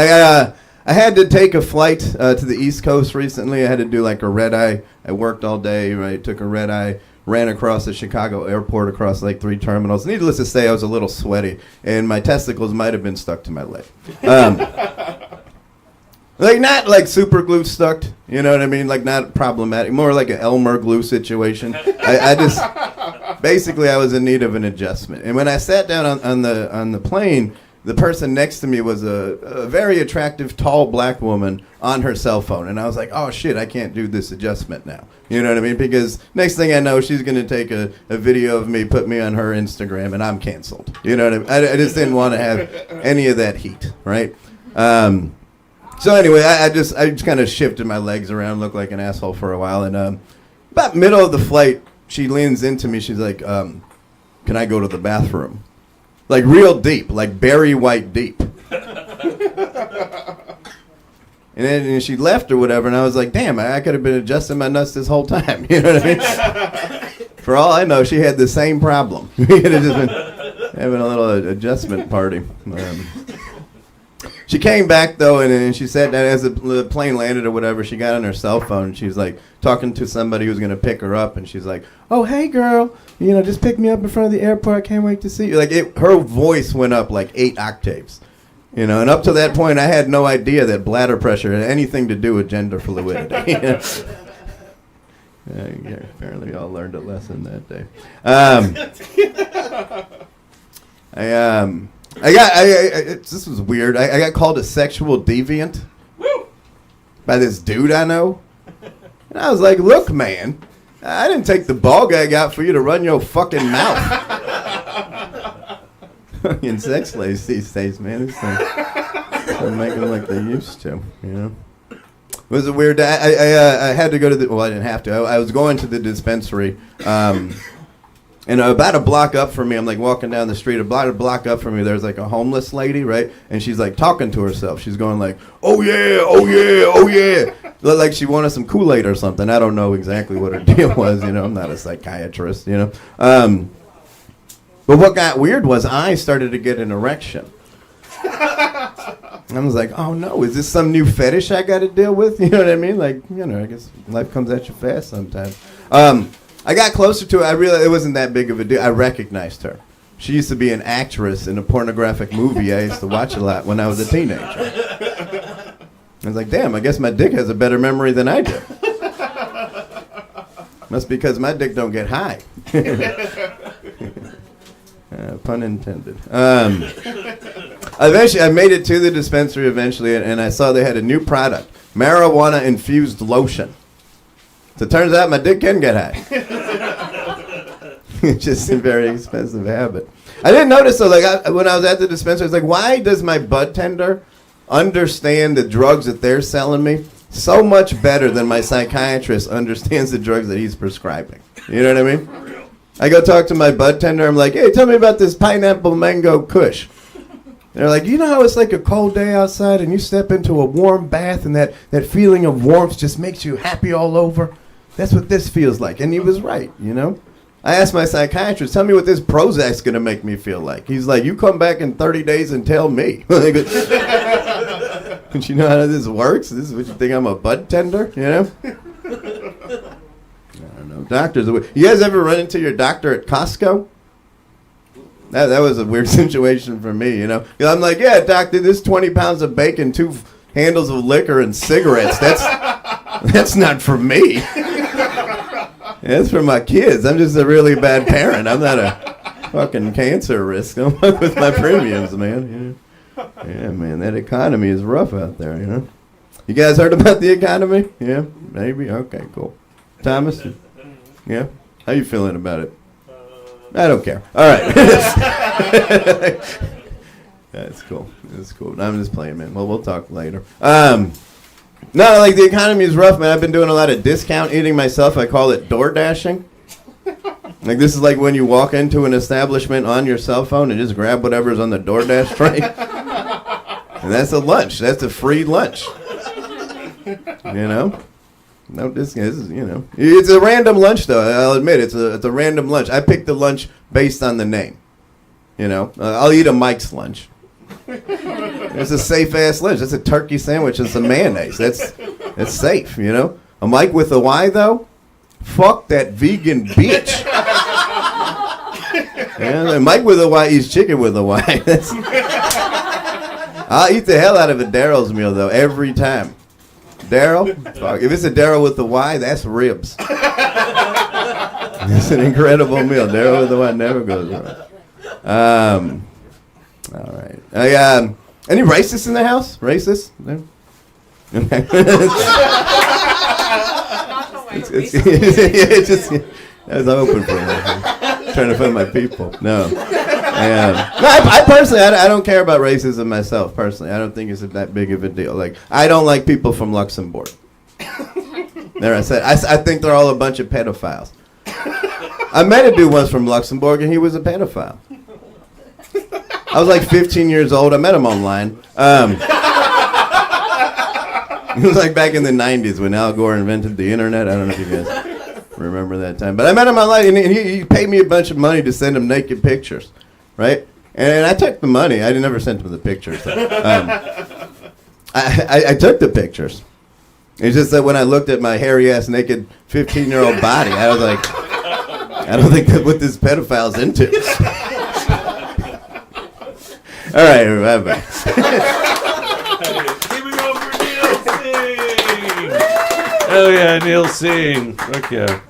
I had to take a flight to the East Coast recently. I had to do like a red eye. I worked all day, right? Took a red eye, ran across the Chicago airport, across like 3 terminals. Needless to say, I was a little sweaty, and my testicles might have been stuck to my leg. Like, not like super glue stuck, you know what I mean? Like, not problematic. More like an Elmer glue situation. I just, basically, I was in need of an adjustment. And when I sat down on the plane, the person next to me was a very attractive, tall black woman on her cell phone. And I was like, oh, shit, I can't do this adjustment now. You know what I mean? Because next thing I know, she's going to take a video of me, put me on her Instagram, and I'm canceled. You know what I mean? I just didn't want to have any of that heat, right? So anyway, I just kind of shifted my legs around, looked like an asshole for a while, and about middle of the flight, she leans into me. She's like, "Can I go to the bathroom?" Like real deep, like Barry White deep. And then she left or whatever, and I was like, "Damn, I could have been adjusting my nuts this whole time." You know what I mean? For all I know, she had the same problem. We could have just been having a little adjustment party. She came back, though, and then she sat down as the plane landed or whatever. She got on her cell phone, and she was, like, talking to somebody who was going to pick her up. And she's like, oh, hey, girl, you know, just pick me up in front of the airport. I can't wait to see you. Like, her voice went up, like, 8 octaves. You know, and up to that point, I had no idea that bladder pressure had anything to do with gender fluidity. Yeah, apparently we all learned a lesson that day. This was weird. I got called a sexual deviant by this dude I know. And I was like, look, man, I didn't take the ball gag out for you to run your fucking mouth. Fucking sex slaves these days, man. They're making like they used to, you know. It was a weird day. I had to go to the, well, I didn't have to. I was going to the dispensary. And about a block up from me, I'm like walking down the street. About a block up from me, there's like a homeless lady, right? And she's like talking to herself. She's going like, oh yeah, oh yeah, oh yeah. Looked like she wanted some Kool-Aid or something. I don't know exactly what her deal was, you know. I'm not a psychiatrist, you know. But what got weird was I started to get an erection. I was like, oh no, is this some new fetish I got to deal with? You know what I mean? Like, you know, I guess life comes at you fast sometimes. I got closer to it. I realized it wasn't that big of a deal. I recognized her. She used to be an actress in a pornographic movie I used to watch a lot when I was a teenager. I was like, damn, I guess my dick has a better memory than I do. Must be because my dick don't get high. Pun intended. Eventually, I made it to the dispensary eventually, and I saw they had a new product, marijuana-infused lotion. So it turns out my dick can get high. It's just a very expensive habit. I didn't notice, though, like when I was at the dispensary, I was like, why does my bud tender understand the drugs that they're selling me so much better than my psychiatrist understands the drugs that he's prescribing? You know what I mean? I go talk to my bud tender. I'm like, hey, tell me about this pineapple mango kush. They're like, you know how it's like a cold day outside and you step into a warm bath and that feeling of warmth just makes you happy all over? That's what this feels like. And he was right, you know? I asked my psychiatrist, tell me what this Prozac's going to make me feel like. He's like, you come back in 30 days and tell me. Don't you know how this works? This is what you think I'm a bud tender, you know? I don't know. Doctors, you guys ever run into your doctor at Costco? That was a weird situation for me, you know? I'm like, yeah, doctor, this 20 pounds of bacon, 2 handles of liquor, and cigarettes, that's not for me. That's for my kids. I'm just a really bad parent. I'm not a fucking cancer risk. I'm with my premiums, man. You know? Yeah, man, that economy is rough out there, you know? You guys heard about the economy? Yeah, maybe? Okay, cool. Thomas? Yeah? How you feeling about it? I don't care. All right. That's cool. That's cool. I'm just playing, man. Well, we'll talk later. No, like the economy is rough, man. I've been doing a lot of discount eating myself. I call it door dashing. Like this is like when you walk into an establishment on your cell phone and just grab whatever's on the DoorDash tray. And that's a lunch. That's a free lunch. You know? No, this is, you know. It's a random lunch, though. I'll admit it's a random lunch. I picked the lunch based on the name. You know? I'll eat a Mike's lunch. It's a safe-ass lunch. That's a turkey sandwich and some mayonnaise. That's safe, you know? A Mike with a Y, though? Fuck that vegan bitch. Yeah, Mike with a Y eats chicken with a Y. I'll eat the hell out of a Daryl's meal, though, every time. Daryl? If it's a Daryl with a Y, that's ribs. It's an incredible meal. Daryl with a Y never goes wrong. All right. Any racists in the house? Racists? No? It's just I was open for it. Trying to find my people. No. I personally, I don't care about racism myself. Personally, I don't think it's that big of a deal. Like, I don't like people from Luxembourg. There, I said. I think they're all a bunch of pedophiles. I met a dude once from Luxembourg, and he was a pedophile. I was like 15 years old. I met him online. It was like back in the 90s when Al Gore invented the internet. I don't know if you guys remember that time. But I met him online, and he paid me a bunch of money to send him naked pictures, right? And I took the money. I never sent him the pictures. I took the pictures. It's just that when I looked at my hairy-ass, naked 15-year-old body, I was like, I don't think that's what this pedophile's into. All right, bye-bye. Oh yeah, Neil Singh. Fuck yeah.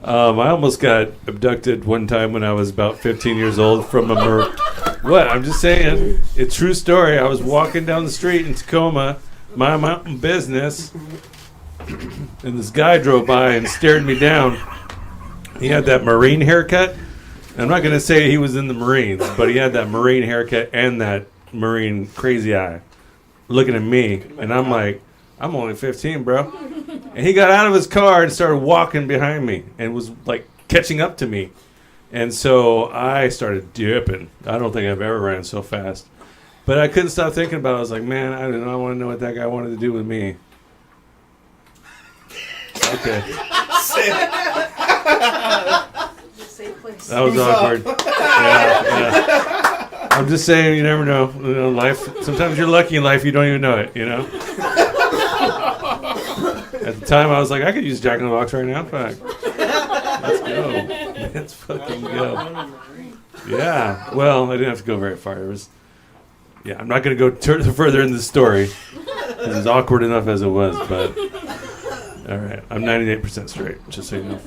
I almost got abducted one time when I was about 15 years old from a What? I'm just saying. It's a true story. I was walking down the street in Tacoma, my mountain business, and this guy drove by and stared me down. He had that Marine haircut. I'm not going to say he was in the Marines, but he had that Marine haircut and that Marine crazy eye looking at me. And I'm like, I'm only 15, bro. And he got out of his car and started walking behind me and was like catching up to me. And so I started dipping. I don't think I've ever ran so fast. But I couldn't stop thinking about it. I was like, man, I want to know what that guy wanted to do with me. Okay. That was awkward. Yeah. I'm just saying, you never know. You know, life. Sometimes you're lucky in life, you don't even know it, you know? At the time, I was like, I could use Jack in the Box right now. Fuck. Let's go. Let's fucking go. Yeah. Well, I didn't have to go very far. It was. Yeah, I'm not going to go further in the story. It was awkward enough as it was, but. All right. I'm 98% straight, just so you know.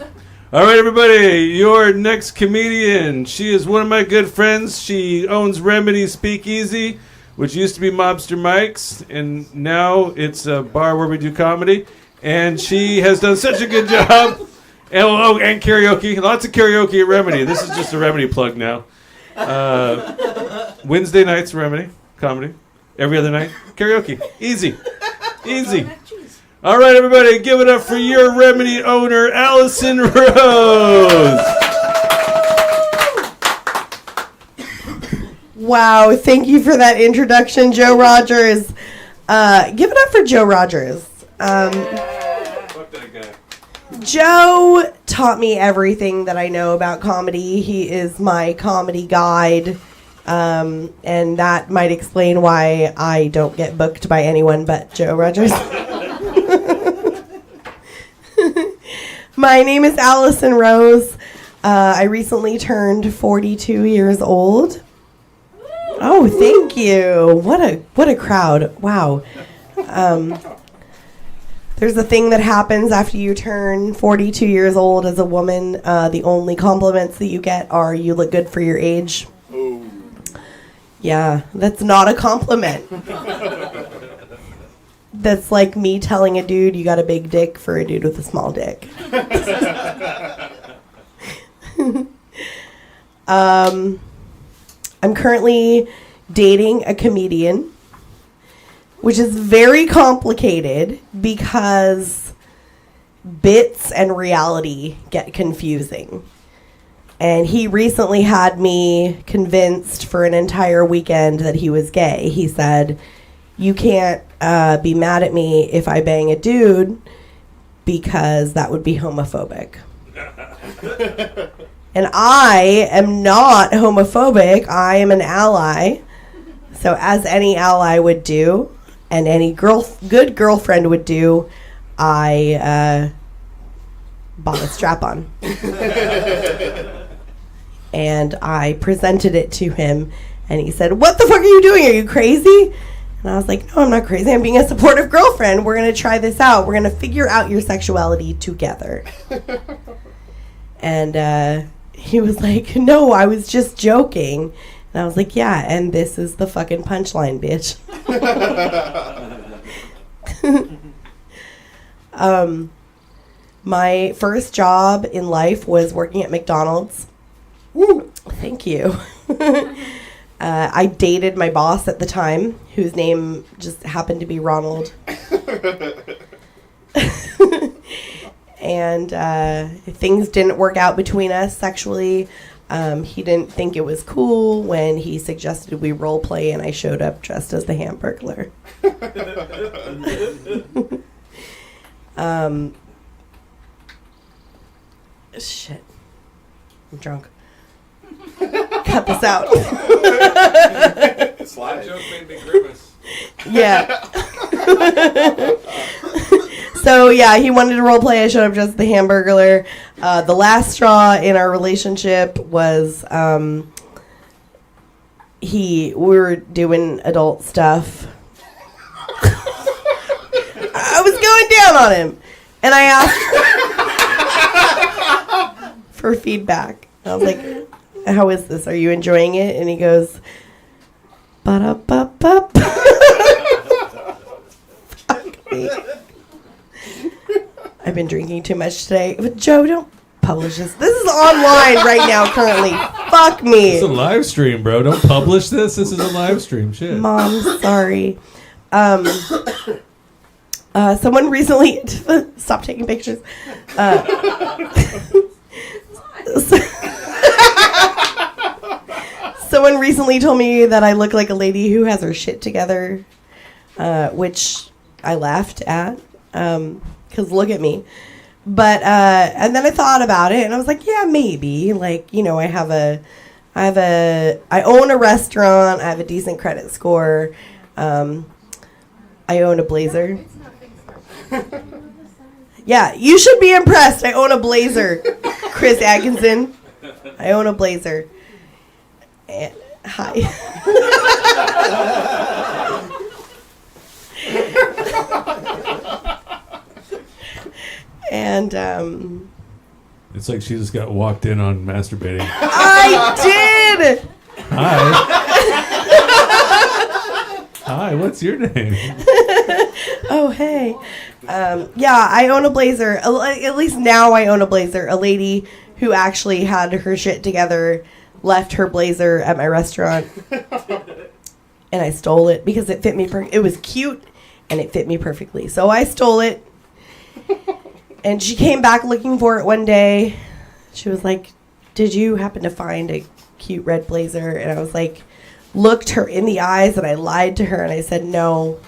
All right, everybody. Your next comedian. She is one of my good friends. She owns Remedy Speakeasy, which used to be Mobster Mike's, and now it's a bar where we do comedy. And she has done such a good job. And karaoke. Lots of karaoke at Remedy. This is just a Remedy plug now. Wednesday nights, Remedy. Comedy. Every other night, karaoke. Easy. Easy. All right, everybody. Give it up for your Remedy owner, Allison Rose. Wow. Thank you for that introduction, Joe Rogers. Give it up for Joe Rogers. Fuck that guy. Joe taught me everything that I know about comedy. He is my comedy guide, and that might explain why I don't get booked by anyone but Joe Rogers. My name is Allison Rose. I recently turned 42 years old. Oh, thank you. What a crowd. Wow. There's a thing that happens after you turn 42 years old as a woman. The only compliments that you get are you look good for your age. Oh. Yeah, that's not a compliment. That's like me telling a dude you got a big dick for a dude with a small dick. I'm currently dating a comedian, which is very complicated because bits and reality get confusing. And he recently had me convinced for an entire weekend that he was gay. He said, you can't be mad at me if I bang a dude because that would be homophobic. And I am not homophobic. I am an ally. So as any ally would do, and any good girlfriend would do, I bought a strap-on. And I presented it to him, and he said, what the fuck are you doing? Are you crazy? And I was like, no, I'm not crazy. I'm being a supportive girlfriend. We're going to try this out. We're going to figure out your sexuality together. And he was like, no, I was just joking. And I was like, yeah, and this is the fucking punchline, bitch. My first job in life was working at McDonald's. Woo! Thank you. I dated my boss at the time, whose name just happened to be Ronald. And things didn't work out between us sexually. He didn't think it was cool when he suggested we role play, and I showed up dressed as the Hamburglar. Shit. I'm drunk. Cut this out. That joke made me grimace. Yeah. So, yeah, he wanted to role play. I showed up dressed as the Hamburglar. The last straw in our relationship was we were doing adult stuff. I was going down on him. And I asked for feedback. I was like, how is this? Are you enjoying it? And he goes, ba-da-ba-ba. Fuck me. I've been drinking too much today. But Joe, don't publish this. This is online right now currently. Fuck me. It's a live stream, bro. Don't publish this. This is a live stream. Shit. Mom, sorry. Someone recently... Stop taking pictures. Someone recently told me that I look like a lady who has her shit together, which I laughed at, because look at me. But and then I thought about it, and I was like, yeah, maybe. Like, you know, I own a restaurant. I have a decent credit score. I own a blazer. Yeah, you should be impressed. I own a blazer, Chris Atkinson. I own a blazer. And, hi. And it's like she just got walked in on masturbating. I did. Hi. Hi, what's your name? Oh, hey. Yeah, I own a blazer. At least now I own a blazer. A lady who actually had her shit together left her blazer at my restaurant. And I stole it because it fit me. It was cute and it fit me perfectly. So I stole it. And she came back looking for it one day. She was like, did you happen to find a cute red blazer? And I was like, looked her in the eyes, and I lied to her, and I said, no,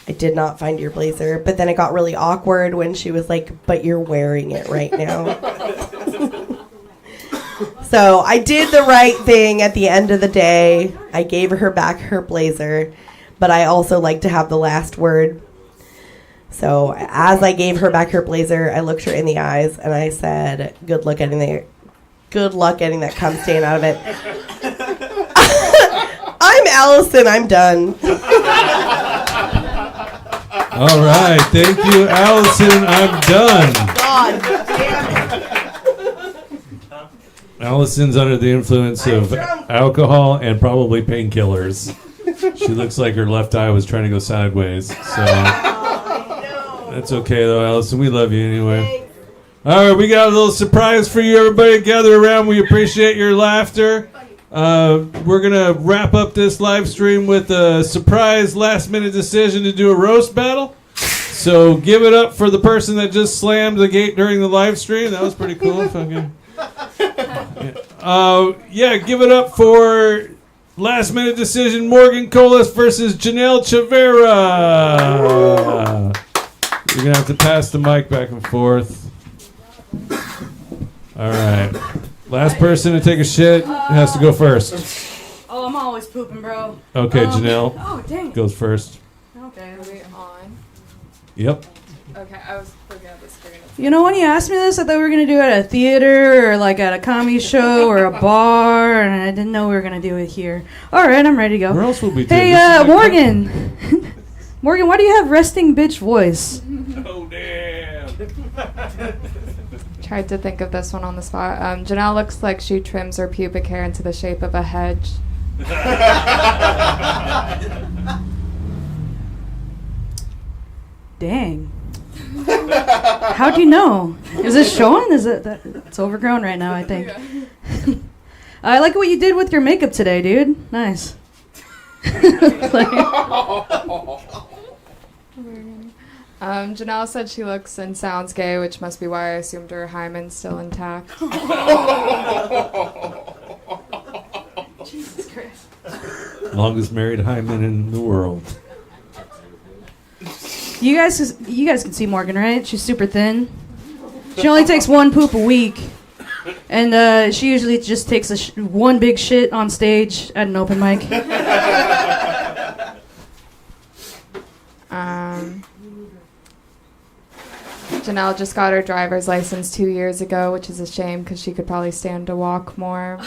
I did not find your blazer. But then it got really awkward when she was like, but you're wearing it right now. So I did the right thing at the end of the day. I gave her back her blazer, but I also like to have the last word. So as I gave her back her blazer, I looked her in the eyes, and I said, good luck getting that cum stain out of it. I'm Allison. I'm done. All right. Thank you, Allison. I'm done. God damn it. Allison's under the influence of alcohol and probably painkillers. She looks like her left eye was trying to go sideways. So that's okay, though, Allison. We love you anyway. All right, we got a little surprise for you. Everybody gather around. We appreciate your laughter. We're going to wrap up this live stream with a surprise last-minute decision to do a roast battle. So give it up for the person that just slammed the gate during the live stream. That was pretty cool. Give it up for last-minute decision Morgan Colas versus Janelle Chavera. You're going to have to pass the mic back and forth. All right. Last person to take a shit has to go first. Oh, I'm always pooping, bro. Okay, Janelle. Oh, dang. Goes first. Okay, are we on? Yep. Okay, I was looking at the screen. You know, when you asked me this, I thought we were going to do it at a theater or like at a comedy show or a bar, and I didn't know we were going to do it here. All right, I'm ready to go. Where else will we do it? Hey, Morgan. Morgan, why do you have resting bitch voice? Oh, damn. Tried to think of this one on the spot. Janelle looks like she trims her pubic hair into the shape of a hedge. Dang. How'd you know? Is it showing? Is it? It's overgrown right now, I think. I like what you did with your makeup today, dude. Nice. Janelle said she looks and sounds gay, which must be why I assumed her hymen's still intact. Jesus Christ. Longest married hymen in the world. You guys can see Morgan, right? She's super thin. She only takes one poop a week. And she usually just takes one big shit on stage at an open mic. Janelle just got her driver's license 2 years ago, which is a shame because she could probably stand to walk more.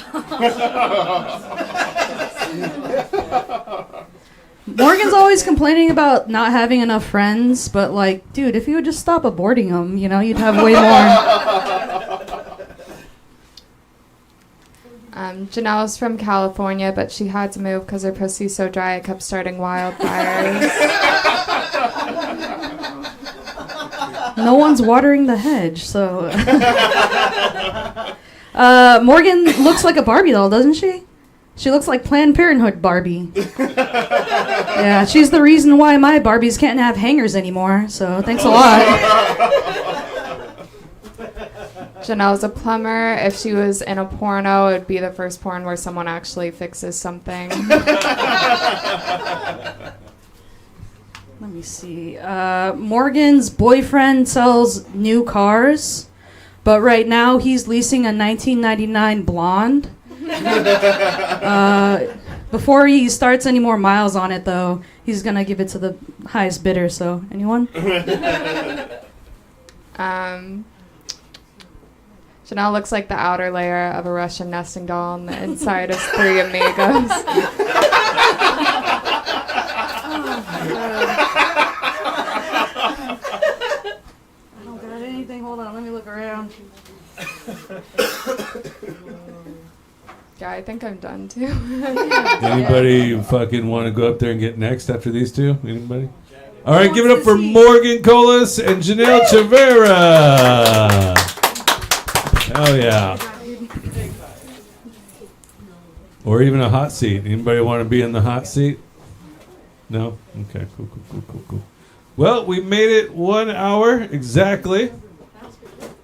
Morgan's always complaining about not having enough friends, but like, dude, if you would just stop aborting them, you know, you'd have way more. Janelle's from California, but she had to move because her pussy's so dry it kept starting wildfires. No one's watering the hedge, so. Morgan looks like a Barbie doll, doesn't she? She looks like Planned Parenthood Barbie. Yeah, she's the reason why my Barbies can't have hangers anymore, so thanks a lot. Janelle's a plumber. If she was in a porno, it would be the first porn where someone actually fixes something. Let me see. Morgan's boyfriend sells new cars, but right now he's leasing a 1999 Blonde. Before he starts any more miles on it, though, he's going to give it to the highest bidder. So, anyone? Janelle looks like the outer layer of a Russian nesting doll, and the inside is 3 amigos. I don't got anything. Hold on, let me look around. Yeah, I think I'm done too. Anybody fucking want to go up there and get next after these two? Anybody? All right, give it up for Morgan Colas and Janelle Chavera. Hell yeah. Or even a hot seat. Anybody want to be in the hot seat? No? Okay, cool. Well, we made it 1 hour exactly.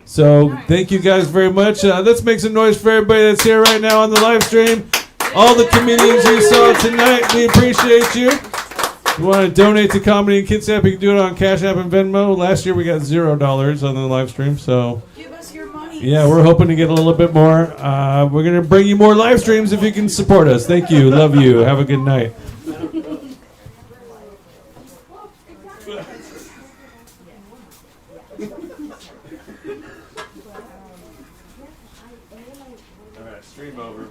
So thank you guys very much. Let's make some noise for everybody that's here right now on the live stream. All the comedians you saw tonight, we appreciate you. If you want to donate to Comedy in Kitsap, you can do it on Cash App and Venmo. Last year we got $0 on the live stream, so Give us your money. yeah, we're hoping to get a little bit more. We're going to bring you more live streams if you can support us. Thank you. Love you. Have a good night. All right, stream over.